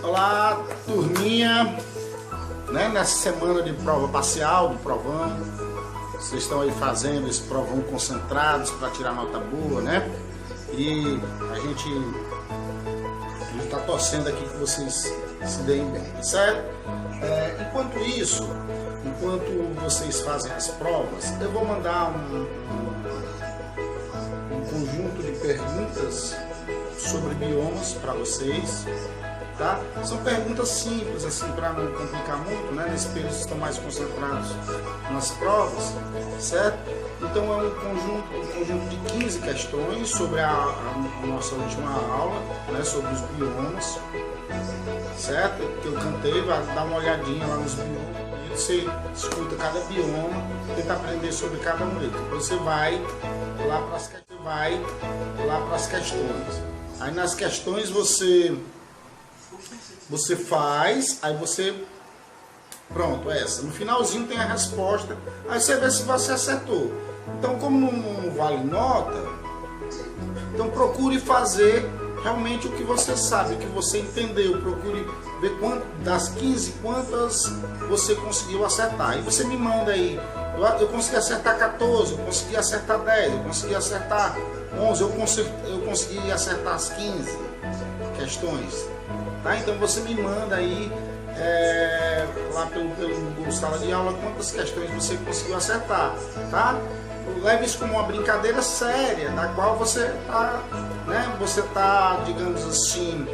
Olá, turminha, né? Nessa semana de prova parcial, do provão, vocês estão aí fazendo esse provão concentrados para tirar nota boa, né? E a gente está torcendo aqui que vocês se deem bem, tá certo? Enquanto isso, enquanto vocês fazem as provas, eu vou mandar um conjunto de perguntas sobre biomas para vocês, tá? São perguntas simples, assim, para não complicar muito, né? Nesse período estão mais concentrados nas provas, certo? Então é um conjunto de 15 questões sobre a nossa última aula, né? Sobre os biomas, certo? Que eu cantei, vai dar uma olhadinha lá nos biomas. Você escuta cada bioma, tenta aprender sobre cada um deles. Depois você vai lá para as questões. Aí nas questões você faz, aí você, pronto, essa. No finalzinho tem a resposta, aí você vê se você acertou. Então, como não vale nota, então procure fazer realmente o que você sabe, o que você entendeu. Procure ver das 15, quantas você conseguiu acertar. Aí você me manda aí, eu consegui acertar 14, eu consegui acertar 10, eu consegui acertar 11, eu consegui acertar as 15 questões. Tá? Então você me manda aí lá pelo Google Sala de Aula quantas questões você conseguiu acertar, tá? Leve isso como uma brincadeira séria, da qual você tá, né? Você tá, digamos assim,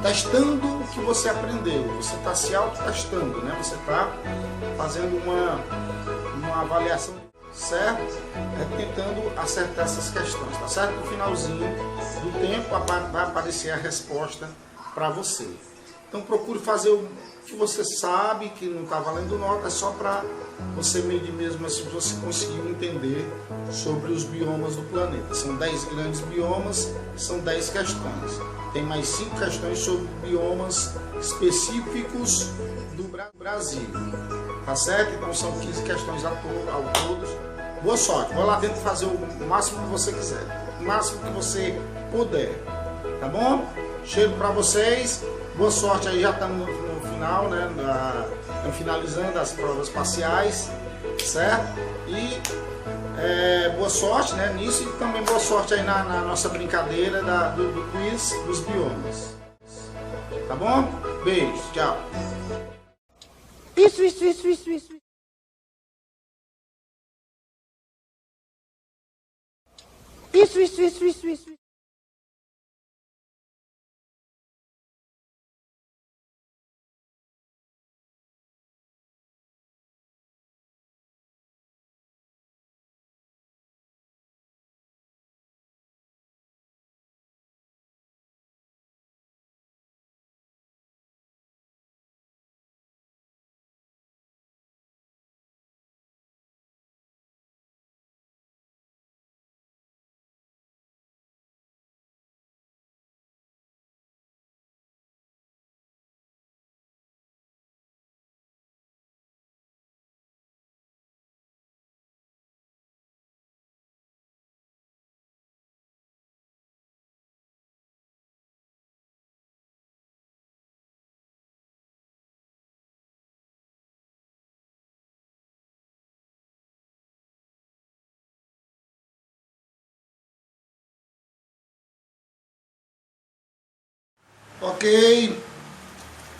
testando o que você aprendeu. Você está se auto-testando, né? Você está fazendo uma avaliação, certo? Tentando acertar essas questões, tá certo? No finalzinho do tempo vai aparecer a resposta para você. Então procure fazer o que você sabe, que não está valendo nota, é só para você medir mesmo se você conseguiu entender sobre os biomas do planeta. São 10 grandes biomas, são 10 questões. Tem mais 5 questões sobre biomas específicos do Brasil. Tá certo? Então são 15 questões ao todo. Boa sorte. Vai lá dentro fazer o máximo que você quiser. O máximo que você puder. Tá bom? Cheiro para vocês. Boa sorte aí. Já estamos no final, né? Finalizando as provas parciais. Certo? E boa sorte, né, nisso. E também boa sorte aí na nossa brincadeira do quiz dos biomas. Tá bom? Beijo. Tchau. Isso. Isso. Ok,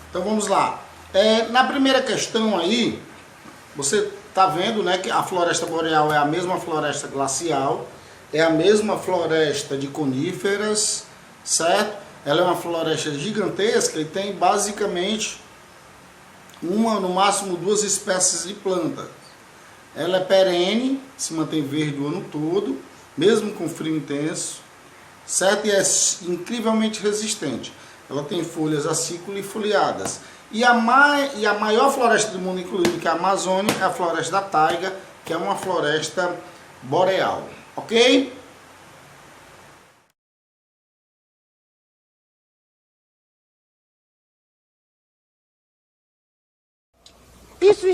então vamos lá. Na primeira questão aí, você está vendo, né, que a floresta boreal é a mesma floresta glacial, é a mesma floresta de coníferas, certo? Ela é uma floresta gigantesca e tem basicamente uma, no máximo 2 espécies de planta. Ela é perene, se mantém verde o ano todo, mesmo com frio intenso, certo? E é incrivelmente resistente. Ela tem folhas acículas e foliadas. E a maior floresta do mundo, inclusive, que é a Amazônia, é a floresta da taiga, que é uma floresta boreal. Ok? Isso.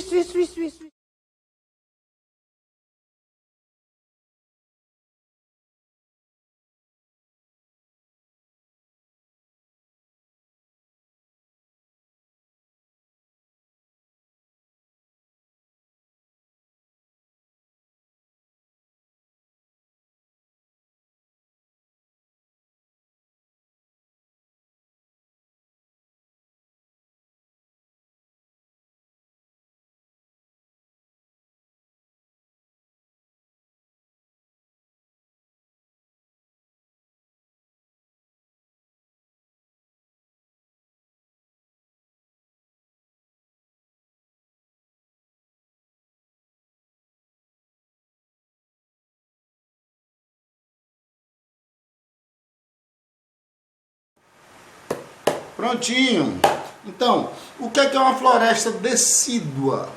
Prontinho. Então, o que é uma floresta decídua?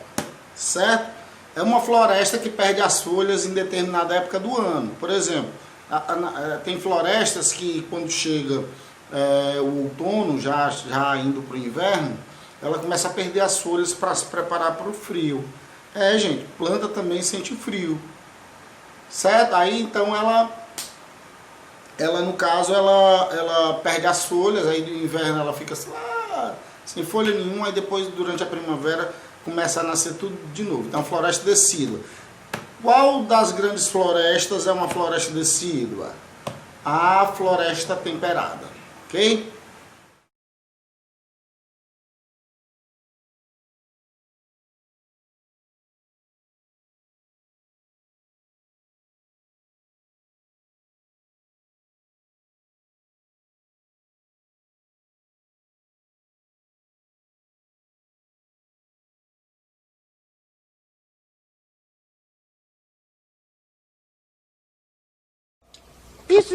Certo? É uma floresta que perde as folhas em determinada época do ano. Por exemplo, tem florestas que quando chega o outono, já indo para o inverno, ela começa a perder as folhas para se preparar para o frio. Gente, planta também sente frio. Certo? Aí então ela no caso, ela perde as folhas, aí no inverno ela fica assim, sem folha nenhuma, aí depois durante a primavera começa a nascer tudo de novo. Então, floresta decídua. Qual das grandes florestas é uma floresta decídua? A floresta temperada, ok? Isso.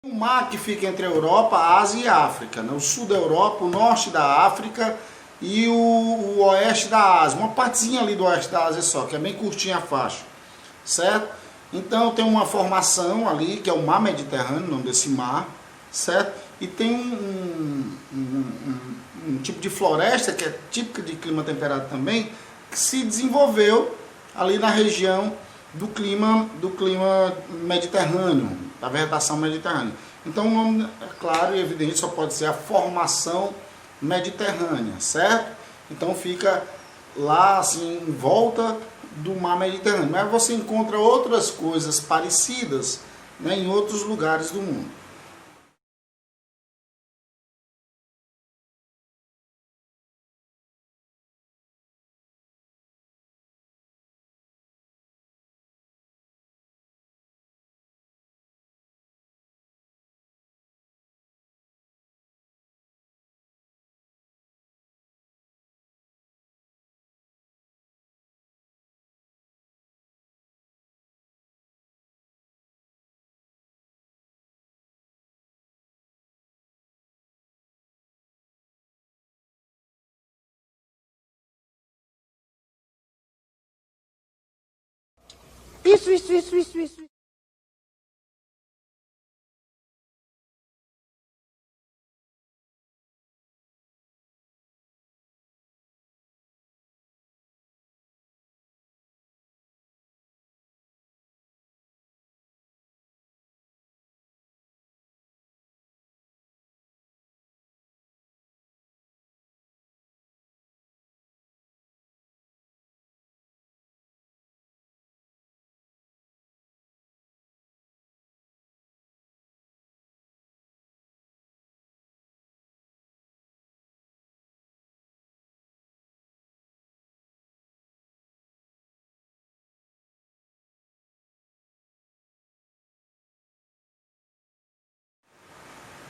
O mar que fica entre a Europa, a Ásia e a África, né? O sul da Europa, o norte da África e o oeste da Ásia. Uma partezinha ali do oeste da Ásia só, que é bem curtinha a faixa, certo? Então tem uma formação ali, que é o mar Mediterrâneo, o nome desse mar, certo? E tem um tipo de floresta, que é típica de clima temperado também, que se desenvolveu ali na região do clima mediterrâneo, da vegetação mediterrânea. Então o nome é claro e evidente, só pode ser a formação mediterrânea, certo? Então fica lá assim em volta do mar Mediterrâneo. Mas você encontra outras coisas parecidas, né, em outros lugares do mundo. Isso.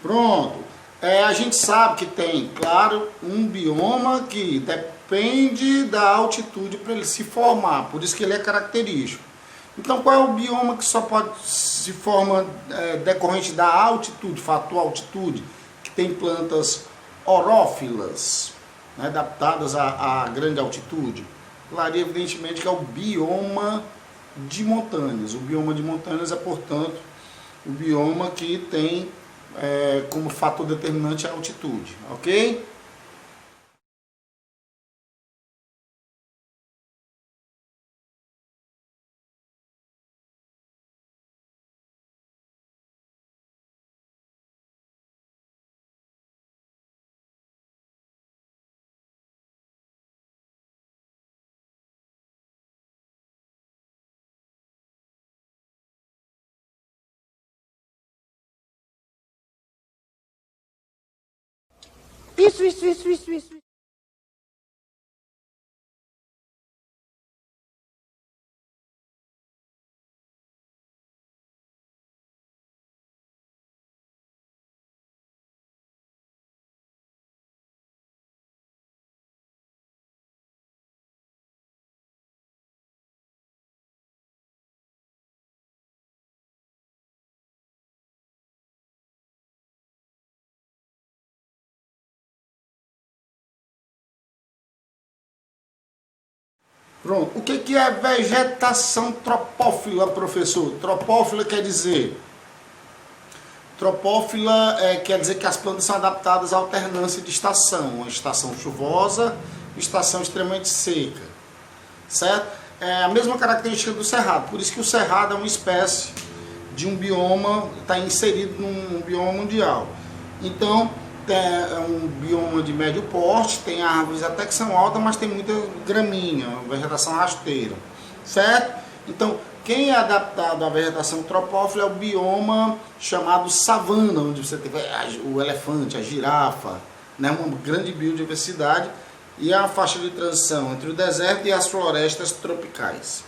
Pronto. A gente sabe que tem, claro, um bioma que depende da altitude para ele se formar, por isso que ele é característico. Então, qual é o bioma que só pode se forma decorrente da altitude, fator altitude, que tem plantas orófilas, né, adaptadas à grande altitude? Claro, evidentemente que é o bioma de montanhas. O bioma de montanhas é, portanto, o bioma que tem como fator determinante a altitude, ok? Isso. Pronto. O que é vegetação tropófila, professor? Tropófila quer dizer... Tropófila quer dizer que as plantas são adaptadas à alternância de estação. Uma estação chuvosa e estação extremamente seca. Certo? É a mesma característica do cerrado. Por isso que o cerrado é uma espécie de um bioma, está inserido num bioma mundial. Então, é um bioma de médio porte, tem árvores até que são altas, mas tem muita graminha, vegetação rasteira, certo? Então, quem é adaptado à vegetação tropófila é o bioma chamado savana, onde você tem o elefante, a girafa, né? Uma grande biodiversidade, e a faixa de transição entre o deserto e as florestas tropicais.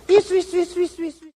Isso.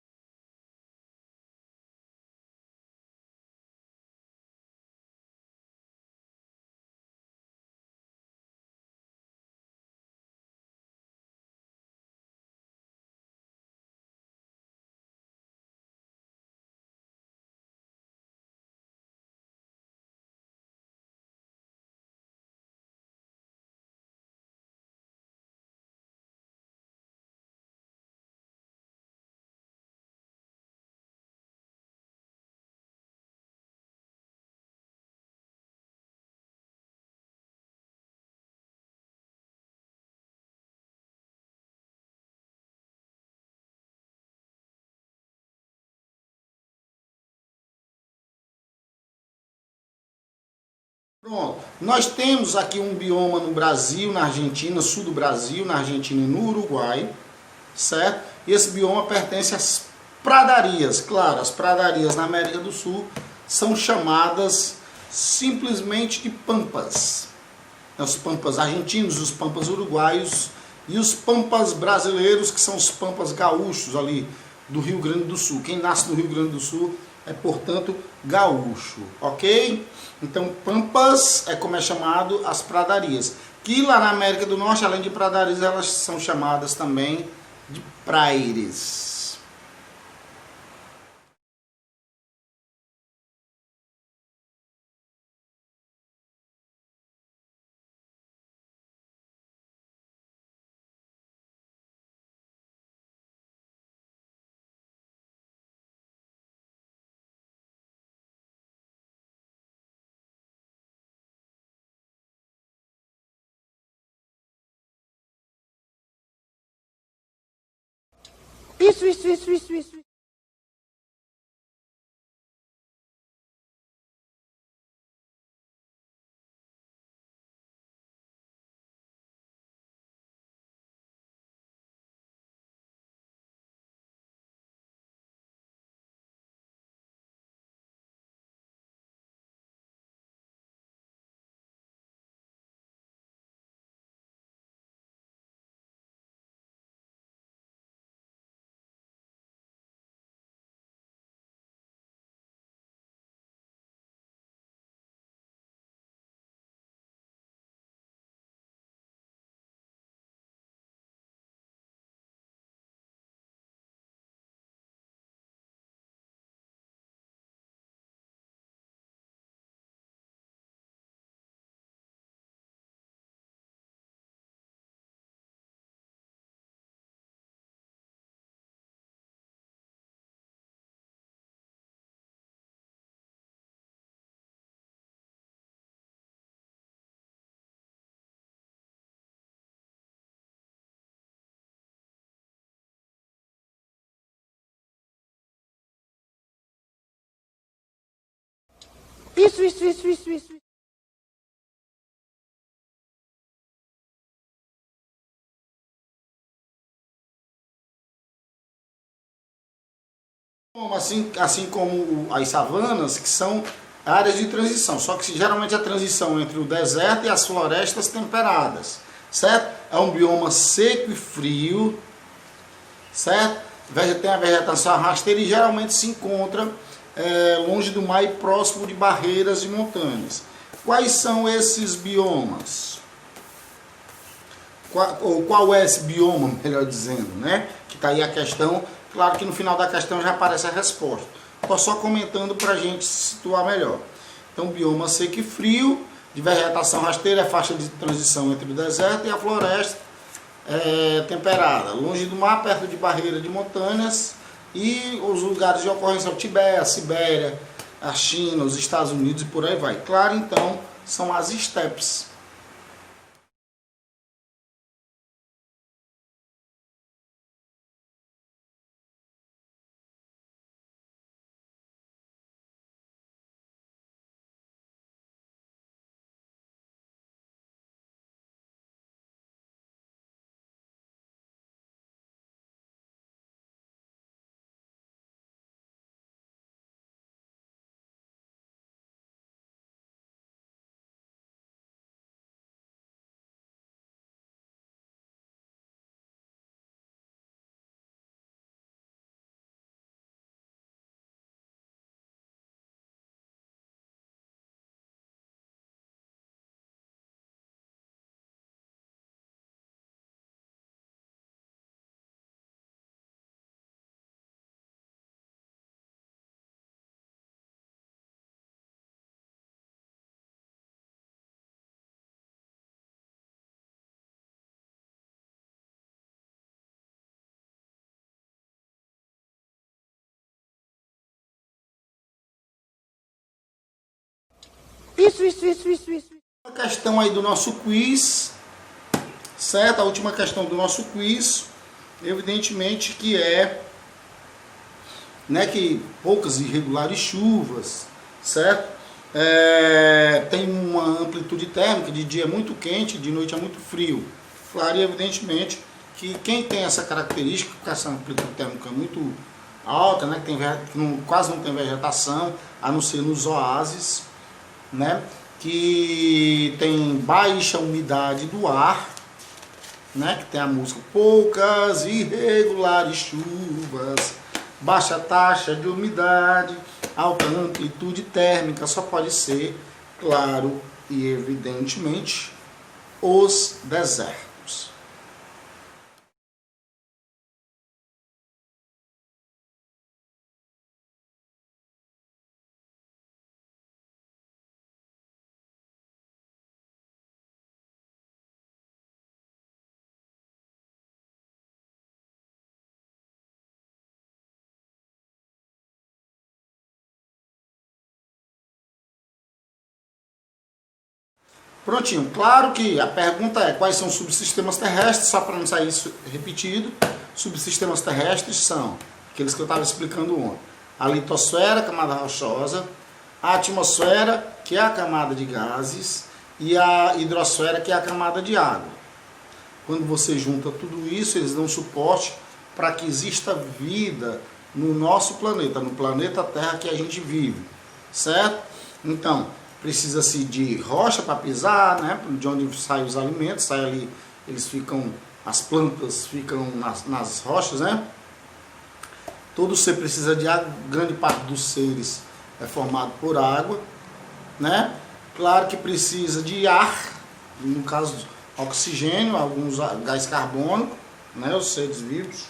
Pronto, nós temos aqui um bioma no Brasil, na Argentina, sul do Brasil, na Argentina e no Uruguai, certo? E esse bioma pertence às pradarias. Claro, as pradarias na América do Sul são chamadas simplesmente de pampas. Os pampas argentinos, os pampas uruguaios e os pampas brasileiros, que são os pampas gaúchos ali do Rio Grande do Sul. Quem nasce no Rio Grande do Sul é, portanto, gaúcho, ok? Então, pampas é como é chamado as pradarias. Que lá na América do Norte, além de pradarias, elas são chamadas também de praires. Isso. Isso. Assim como as savanas, que são áreas de transição, só que geralmente a transição entre o deserto e as florestas temperadas, certo? É um bioma seco e frio, certo? Tem a vegetação rasteira e geralmente se encontra longe do mar e próximo de barreiras e montanhas. Quais são esses biomas? Qual é esse bioma, melhor dizendo, né? Que está aí a questão. Claro que no final da questão já aparece a resposta. Estou só comentando para a gente se situar melhor. Então, bioma seco e frio, de vegetação rasteira, é faixa de transição entre o deserto e a floresta temperada. Longe do mar, perto de barreira de montanhas, e os lugares de ocorrência, o Tibete, a Sibéria, a China, os Estados Unidos e por aí vai. Claro, então, são as estepes. Isso. A questão aí do nosso quiz, certo? A última questão do nosso quiz, evidentemente que que poucas e irregulares chuvas, certo? Tem uma amplitude térmica, de dia é muito quente, de noite é muito frio. Claro, e evidentemente que quem tem essa característica, com essa amplitude térmica muito alta, né, quase não tem vegetação, a não ser nos oásis, né, que tem baixa umidade do ar, né, que tem a música poucas irregulares chuvas, baixa taxa de umidade, alta amplitude térmica, só pode ser, claro e evidentemente, os desertos. Prontinho, claro que a pergunta é quais são os subsistemas terrestres, só para não sair isso repetido. Subsistemas terrestres são aqueles que eu estava explicando ontem. A litosfera, camada rochosa, a atmosfera, que é a camada de gases, e a hidrosfera, que é a camada de água. Quando você junta tudo isso, eles dão suporte para que exista vida no nosso planeta, no planeta Terra que a gente vive, certo? Então, precisa-se de rocha para pisar, né? De onde saem os alimentos, sai ali, as plantas ficam nas rochas, né? Todo ser precisa de água, grande parte dos seres é formado por água, né? Claro que precisa de ar, no caso oxigênio, alguns gás carbônico, né? Os seres vivos,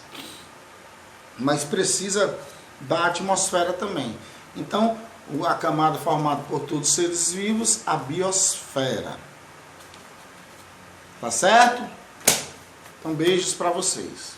mas precisa da atmosfera também. Então, a camada formada por todos os seres vivos, a biosfera. Tá certo? Então, beijos para vocês.